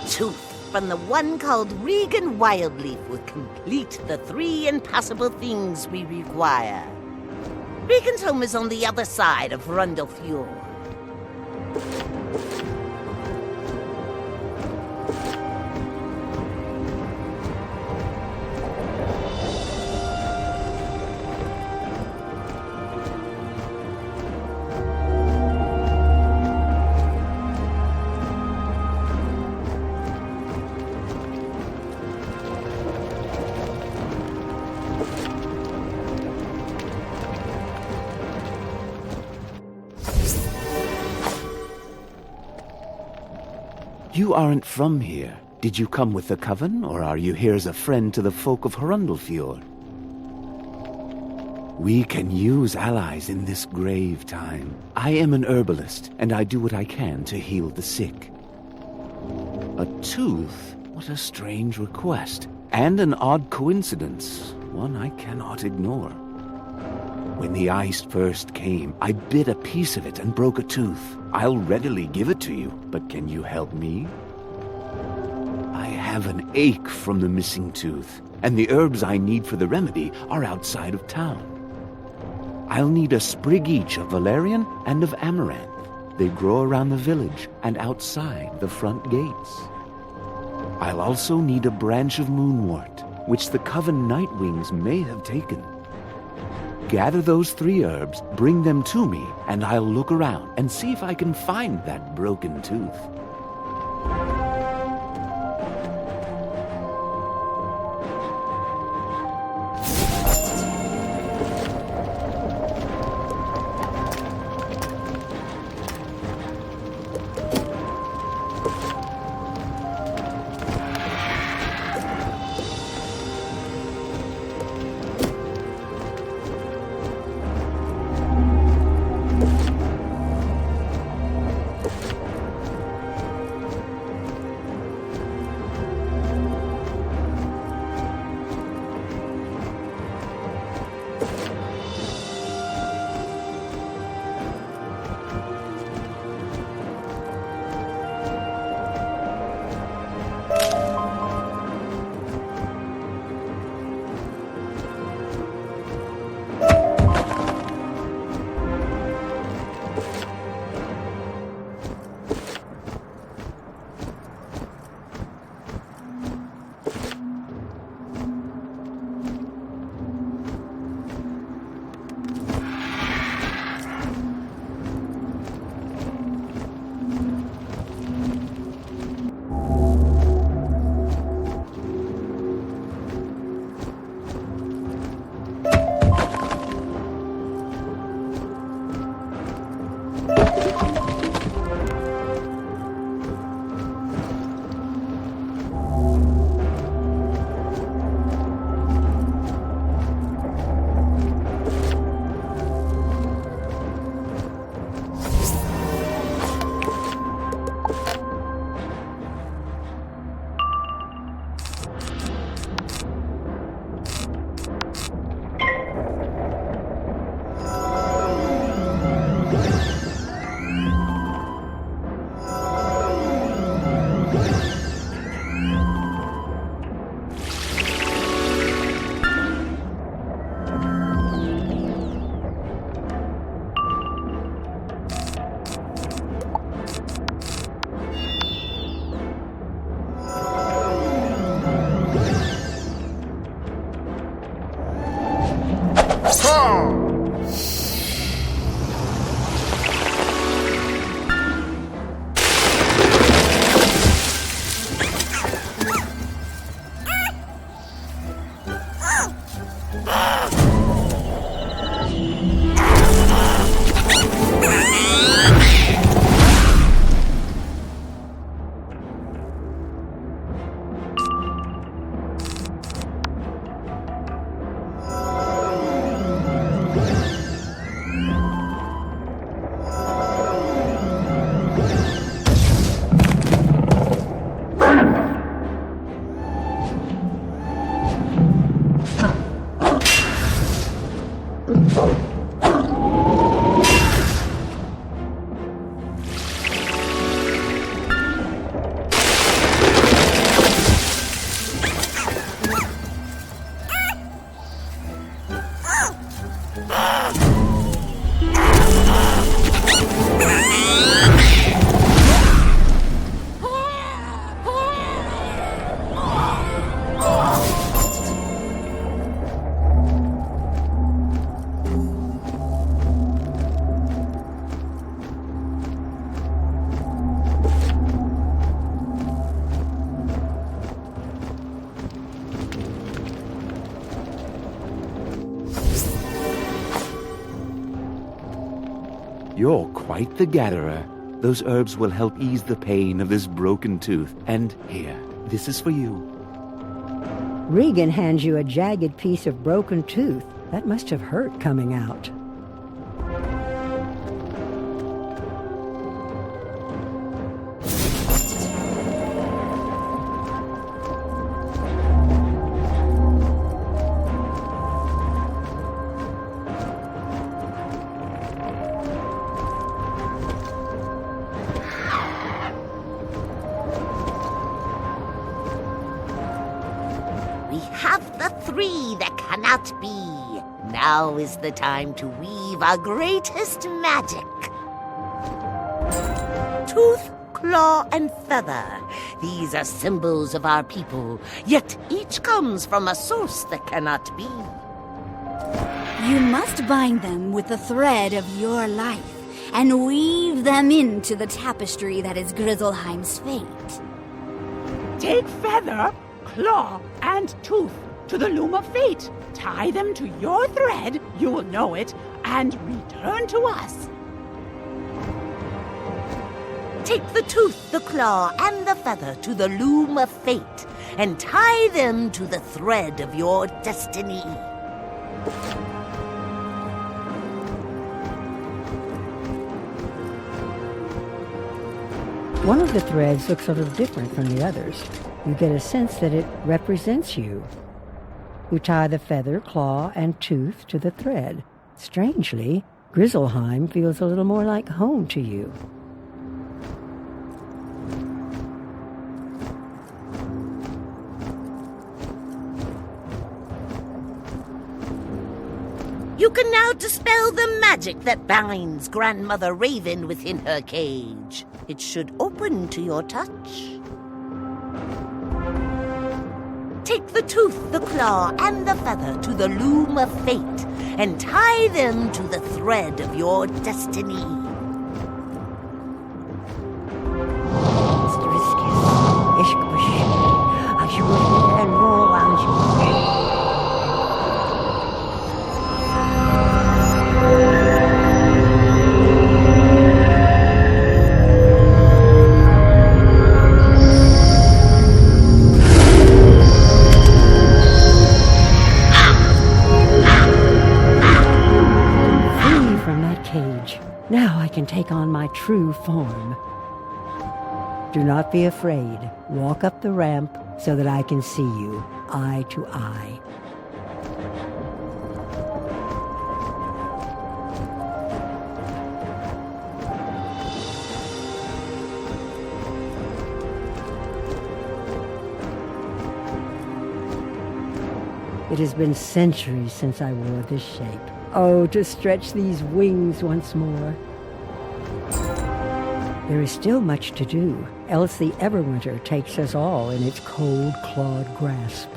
tooth from the one called Regin Wildleaf will complete the 3 impossible things we require. Regin's home is on the other side of Rundlefjord. You aren't from here. Did you come with the Coven, or are you here as a friend to the folk of Rundlefjord? We can use allies in this grave time. I am an herbalist, and I do what I can to heal the sick. A tooth? What a strange request. And an odd coincidence, one I cannot ignore. When the ice first came, I bit a piece of it and broke a tooth. I'll readily give it to you, but can you help me? I have an ache from the missing tooth, and the herbs I need for the remedy are outside of town. I'll need a sprig each of valerian and of amaranth. They grow around the village and outside the front gates. I'll also need a branch of moonwort, which the Coven Nightwings may have taken. Gather those 3 herbs, bring them to me, and I'll look around and see if I can find that broken tooth. You're quite the gatherer. Those herbs will help ease the pain of this broken tooth. And here, this is for you. Regin hands you a jagged piece of broken tooth. That must have hurt coming out. Cannot be. Now is the time to weave our greatest magic. Tooth, claw, and feather. These are symbols of our people, yet each comes from a source that cannot be. You must bind them with the thread of your life and weave them into the tapestry that is Grizzleheim's fate. Take feather, claw, and tooth to the Loom of Fate. Tie them to your thread, you will know it, and return to us. Take the tooth, the claw, and the feather to the Loom of Fate, and tie them to the thread of your destiny. One of the threads looks a little different from the others. You get a sense that it represents you. You tie the feather, claw, and tooth to the thread. Strangely, Grizzleheim feels a little more like home to you. You can now dispel the magic that binds Grandmother Raven within her cage. It should open to your touch. Take the tooth, the claw, and the feather to the Loom of Fate, and tie them to the thread of your destiny. Now I can take on my true form. Do not be afraid. Walk up the ramp so that I can see you, eye to eye. It has been centuries since I wore this shape. Oh, to stretch these wings once more. There is still much to do, else the Everwinter takes us all in its cold-clawed grasp.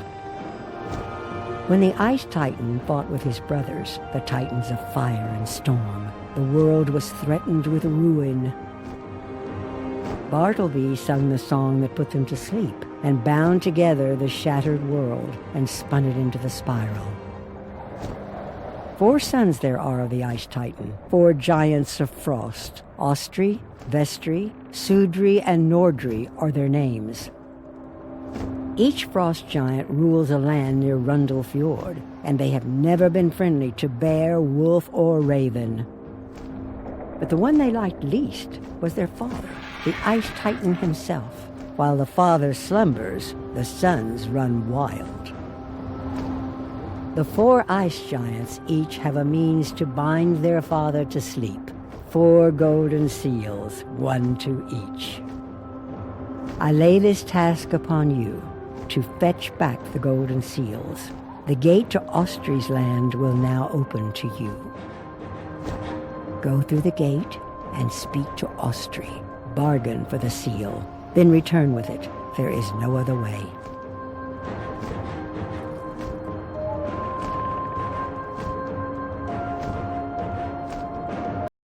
When the Ice Titan fought with his brothers, the Titans of Fire and Storm, the world was threatened with ruin. Bartleby sung the song that put them to sleep, and bound together the shattered world and spun it into the spiral. 4 sons there are of the Ice Titan, 4 giants of frost. Austri, Vestri, Sudri, and Nordri are their names. Each frost giant rules a land near Rundle Fjord, and they have never been friendly to bear, wolf, or raven. But the one they liked least was their father, the Ice Titan himself. While the father slumbers, the sons run wild. The 4 ice giants each have a means to bind their father to sleep. 4 golden seals, 1 to each. I lay this task upon you, to fetch back the golden seals. The gate to Austri's land will now open to you. Go through the gate and speak to Austri. Bargain for the seal, then return with it. There is no other way.